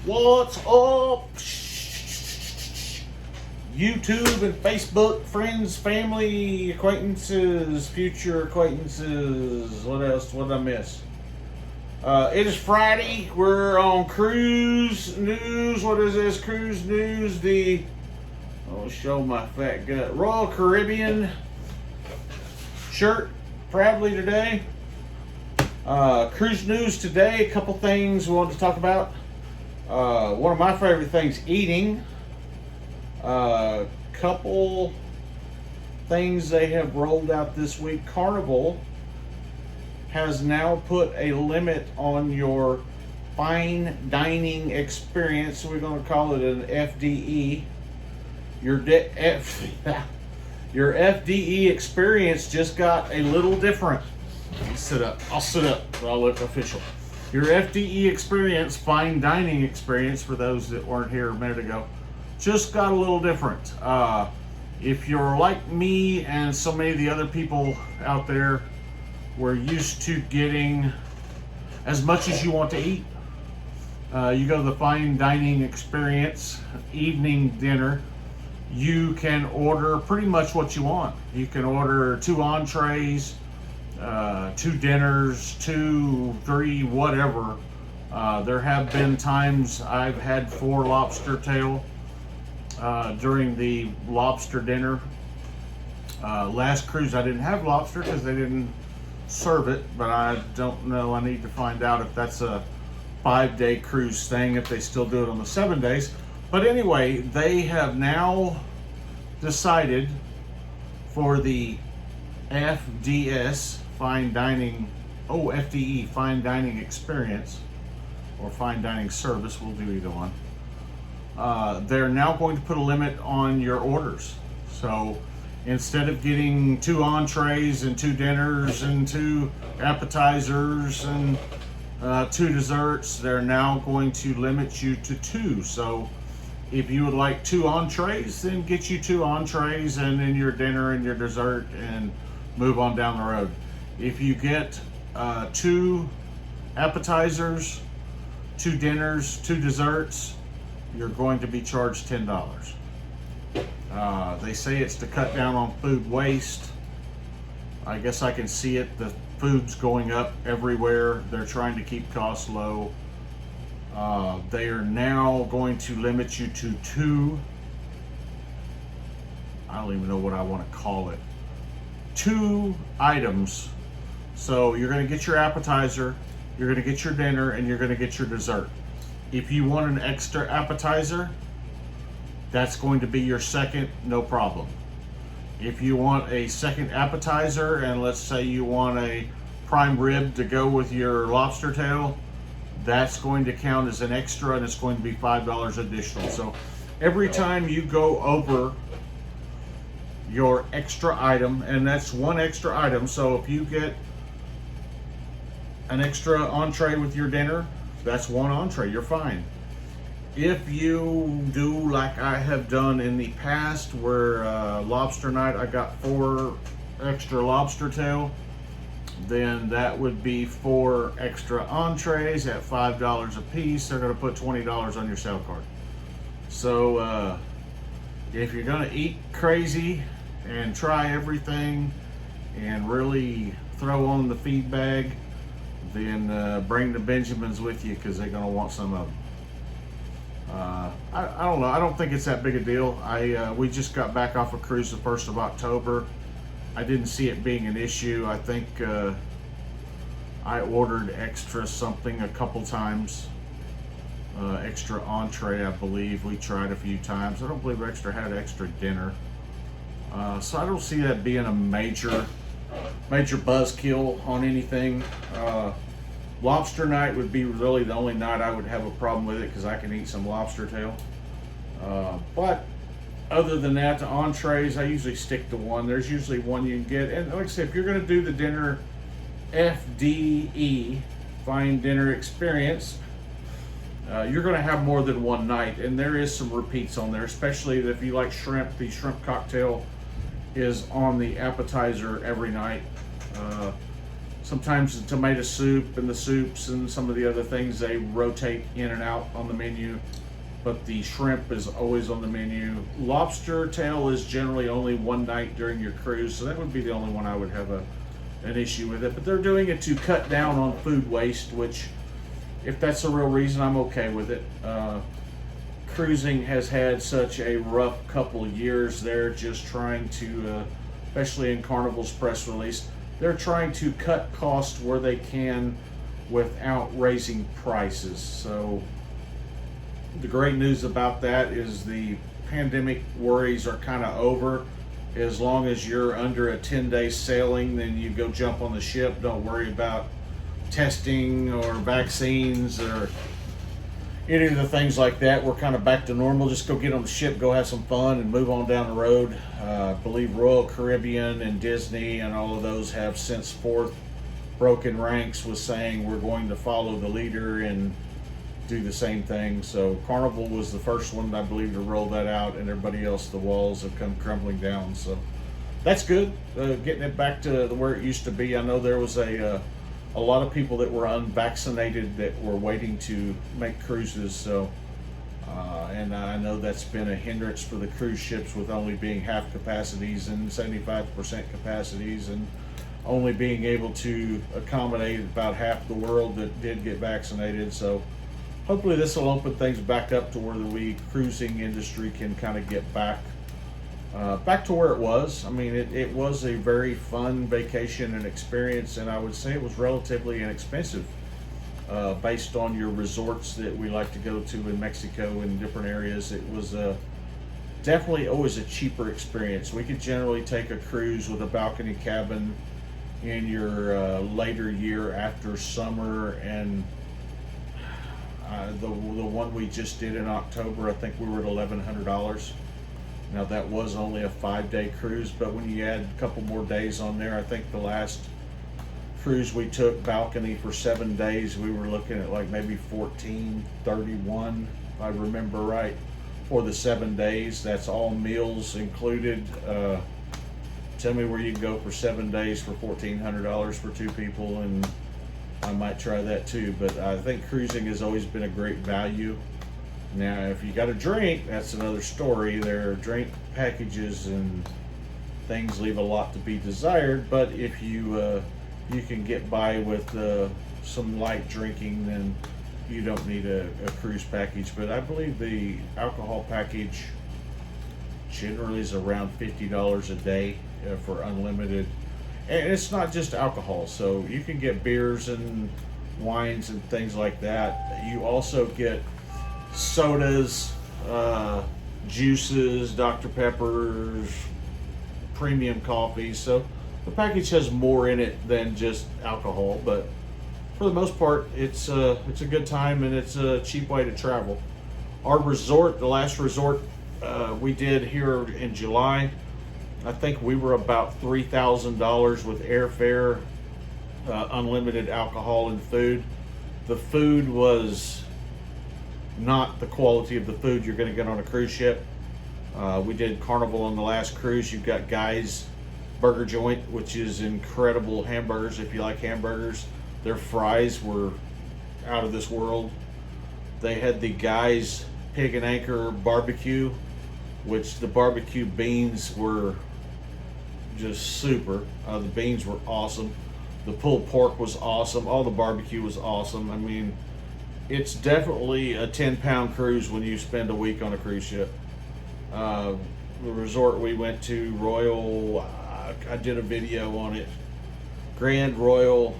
What's up, YouTube and Facebook friends, family, acquaintances, future acquaintances? What else? What did I miss? It is Friday. We're on Cruise News. What is this? Cruise News. I'll show my fat gut. Royal Caribbean shirt proudly today. Cruise News today. A couple things we wanted to talk about. One of my favorite things, eating. Couple things they have rolled out this week. Carnival has now put a limit on your fine dining experience. So we're going to call it an FDE. Your FDE experience just got a little different. Sit up. I'll sit up. I'll look official. Your FDE experience, fine dining experience, for those that weren't here a minute ago, just got a little different. If you're like me and so many of the other people out there, we're used to getting as much as you want to eat. You go to the fine dining experience, evening dinner, you can order pretty much what you want. You can order 2 entrees, 2 dinners, 2, 3, whatever. There have been times I've had 4 lobster tail during the lobster dinner. Last cruise I didn't have lobster because they didn't serve it, but I don't know. I need to find out if that's a 5-day cruise thing, if they still do it on the 7 days. But anyway, they have now decided for the FDS, fine dining, FDE, fine dining experience, or fine dining service, we'll do either one. They're now going to put a limit on your orders. So instead of getting 2 entrees and 2 dinners and 2 appetizers and 2 desserts, they're now going to limit you to 2. So if you would like 2 entrees, then get you 2 entrees and then your dinner and your dessert and move on down the road. If you get 2 appetizers, 2 dinners, 2 desserts, you're going to be charged $10. They say it's to cut down on food waste. I guess I can see it. The food's going up everywhere. They're trying to keep costs low. They are now going to limit you to 2, I don't even know what I want to call it, 2 items. So you're going to get your appetizer, you're going to get your dinner, and you're going to get your dessert. If you want an extra appetizer, that's going to be your second, no problem. If you want a second appetizer, and let's say you want a prime rib to go with your lobster tail, that's going to count as an extra, and it's going to be $5 additional. So every time you go over your extra item, and that's 1 extra item, so if you get an extra entree with your dinner, that's 1 entree, you're fine. If you do like I have done in the past, where lobster night I got 4 extra lobster tail, then that would be 4 extra entrees at $5 a piece. They're going to put $20 on your sale card. So if you're going to eat crazy and try everything and really throw on the feed bag, then bring the Benjamins with you, because they're going to want some of them. I don't know. I don't think it's that big a deal. We just got back off a cruise the 1st of October. I didn't see it being an issue. I think I ordered extra something a couple times. Extra entree, I believe. We tried a few times. I don't believe extra had extra dinner. So I don't see that being a major buzzkill on anything. Lobster night would be really the only night I would have a problem with it, because I can eat some lobster tail. But other than that, the entrees, I usually stick to 1. There's usually 1 you can get. And like I said, if you're going to do the dinner FDE, fine dinner experience, you're going to have more than 1 night. And there is some repeats on there, especially if you like shrimp. The shrimp cocktail is on the appetizer every night. Sometimes the tomato soup and the soups and some of the other things, they rotate in and out on the menu, but the shrimp is always on the menu. Lobster tail is generally only one night during your cruise, so that would be the only one I would have an issue with it. But they're doing it to cut down on food waste, which, if that's a real reason, I'm okay with it. Cruising has had such a rough couple of years. They're just trying to, especially in Carnival's press release, they're trying to cut costs where they can without raising prices. So the great news about that is the pandemic worries are kind of over. As long as you're under a 10-day sailing, then you go jump on the ship. Don't worry about testing or vaccines or any of the things like that. We're kind of back to normal. Just go get on the ship, go have some fun, and move on down the road. I believe Royal Caribbean and Disney and all of those have since forth broken ranks with saying we're going to follow the leader and do the same thing. So Carnival was the first one, I believe, to roll that out, and everybody else, the walls have come crumbling down. So that's good, getting it back to where it used to be. I know there was a lot of people that were unvaccinated that were waiting to make cruises. So and I know that's been a hindrance for the cruise ships, with only being half capacities and 75% capacities, and only being able to accommodate about half the world that did get vaccinated. So hopefully this will open things back up to where the cruising industry can kind of get back to where it was. I mean, it was a very fun vacation and experience, and I would say it was relatively inexpensive based on your resorts that we like to go to in Mexico and different areas. It was definitely always a cheaper experience. We could generally take a cruise with a balcony cabin in your later year after summer, and the one we just did in October, I think we were at $1,100. Now that was only a 5-day cruise, but when you add a couple more days on there, I think the last cruise we took balcony for 7 days, we were looking at like maybe $1,431, if I remember right, for the 7 days. That's all meals included. Tell me where you can go for 7 days for $1,400 for 2 people, and I might try that too. But I think cruising has always been a great value. Now, if you got a drink, that's another story. Their drink packages and things leave a lot to be desired, but if you can get by with some light drinking, then you don't need a cruise package. But I believe the alcohol package generally is around $50 a day for unlimited. And it's not just alcohol, so you can get beers and wines and things like that. You also get sodas, juices, Dr. Peppers, premium coffees. So the package has more in it than just alcohol, but for the most part, it's a good time, and it's a cheap way to travel. Our resort, the last resort we did here in July, I think we were about $3,000 with airfare, unlimited alcohol and food. The food was not the quality of the food you're going to get on a cruise ship. We did Carnival on the last cruise. You've got Guy's Burger Joint, which is incredible hamburgers if you like hamburgers. Their fries were out of this world. They had the Guy's Pig and Anchor barbecue, which the barbecue beans were just super. The beans were awesome. The pulled pork was awesome. All the barbecue was awesome. I mean, it's definitely a 10-pound cruise when you spend a week on a cruise ship. The resort we went to, Royal, I did a video on it. Grand Royal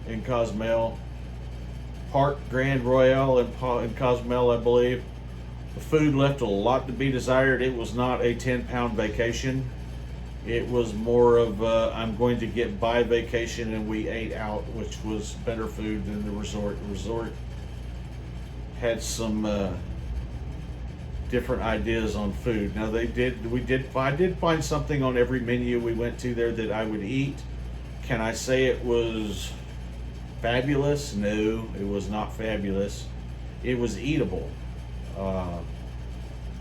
in Cozumel. Park Grand Royale in Cozumel, I believe. The food left a lot to be desired. It was not a 10-pound vacation. It was more of I'm going to get by vacation, and we ate out, which was better food than the resort. The resort had some different ideas on food. Now I did find something on every menu we went to there that I would eat. Can I say it was fabulous? No, it was not fabulous. It was eatable.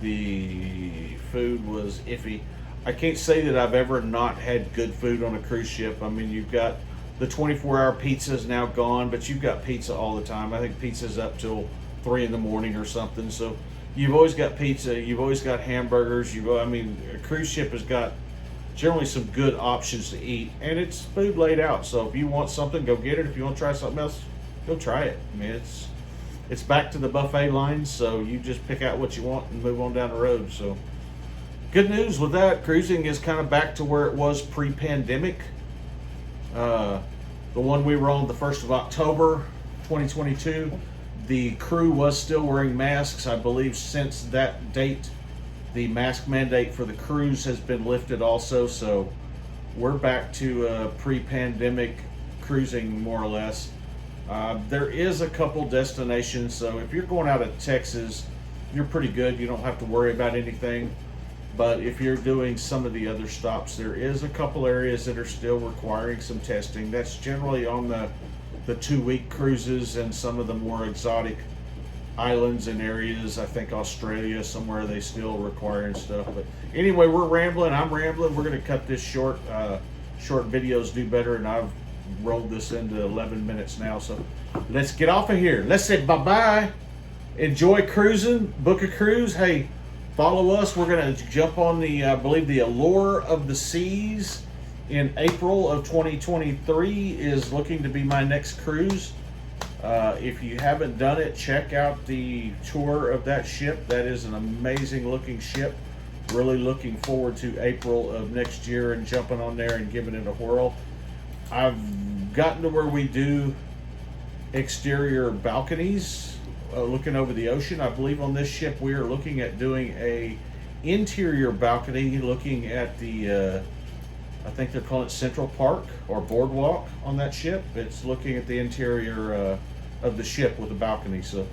The food was iffy. I can't say that I've ever not had good food on a cruise ship. I mean, you've got The 24-hour pizza is now gone, but you've got pizza all the time. I think pizza's up till 3 in the morning or something. So you've always got pizza. You've always got hamburgers. I mean, a cruise ship has got generally some good options to eat, and it's food laid out. So if you want something, go get it. If you want to try something else, go try it. I mean, it's back to the buffet lines, so you just pick out what you want and move on down the road. So good news with that. Cruising is kind of back to where it was pre-pandemic. The one we were on the 1st of October 2022, the crew was still wearing masks. I believe since that date the mask mandate for the cruise has been lifted also, so we're back to pre-pandemic cruising more or less. There is a couple destinations, so if you're going out of Texas, you're pretty good. You don't have to worry about anything. But if you're doing some of the other stops, there is a couple areas that are still requiring some testing. That's generally on the 2-week cruises and some of the more exotic islands and areas. I think Australia, somewhere they still requiring stuff. But anyway, we're rambling. I'm rambling. We're going to cut this short. Short videos do better, and I've rolled this into 11 minutes now. So let's get off of here. Let's say bye-bye. Enjoy cruising. Book a cruise. Hey, follow us. We're going to jump on the, I believe, the Allure of the Seas in April of 2023 is looking to be my next cruise. If you haven't done it, check out the tour of that ship. That is an amazing looking ship. Really looking forward to April of next year and jumping on there and giving it a whirl. I've gotten to where we do exterior balconies looking over the ocean. I believe on this ship we are looking at doing a interior balcony looking at the I think they're calling it Central Park or Boardwalk on that ship. It's looking at the interior of the ship with a balcony, so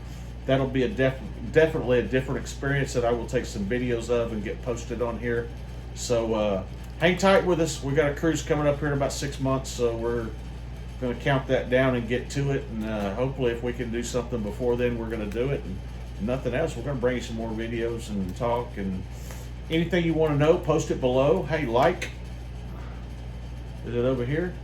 that'll be definitely a different experience that I will take some videos of and get posted on here. So hang tight with us. We got a cruise coming up here in about 6 months, so we're going to count that down and get to it, and hopefully if we can do something before then, we're going to do it. And nothing else, we're going to bring you some more videos and talk, and anything you want to know, post it below. Hey, like, is it over here?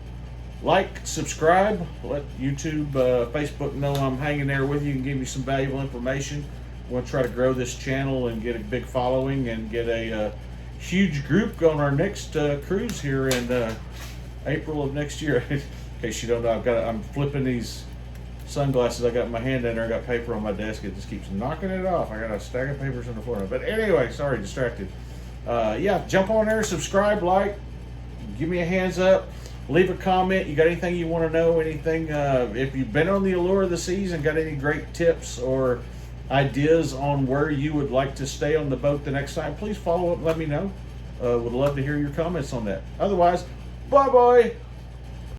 Like, subscribe, let YouTube, Facebook know I'm hanging there with you and give you some valuable information. We want to try to grow this channel and get a big following and get a huge group on our next cruise here in April of next year. In case you don't know, I'm flipping these sunglasses. I got my hand in there. I got paper on my desk. It just keeps knocking it off. I got a stack of papers in the floor. But anyway, sorry, distracted. Yeah, jump on there, subscribe, like, give me a hands up. Leave a comment. You got anything you want to know? Anything? If you've been on the Allure of the Seas and got any great tips or ideas on where you would like to stay on the boat the next time, please follow up and let me know. Would love to hear your comments on that. Otherwise, bye-bye.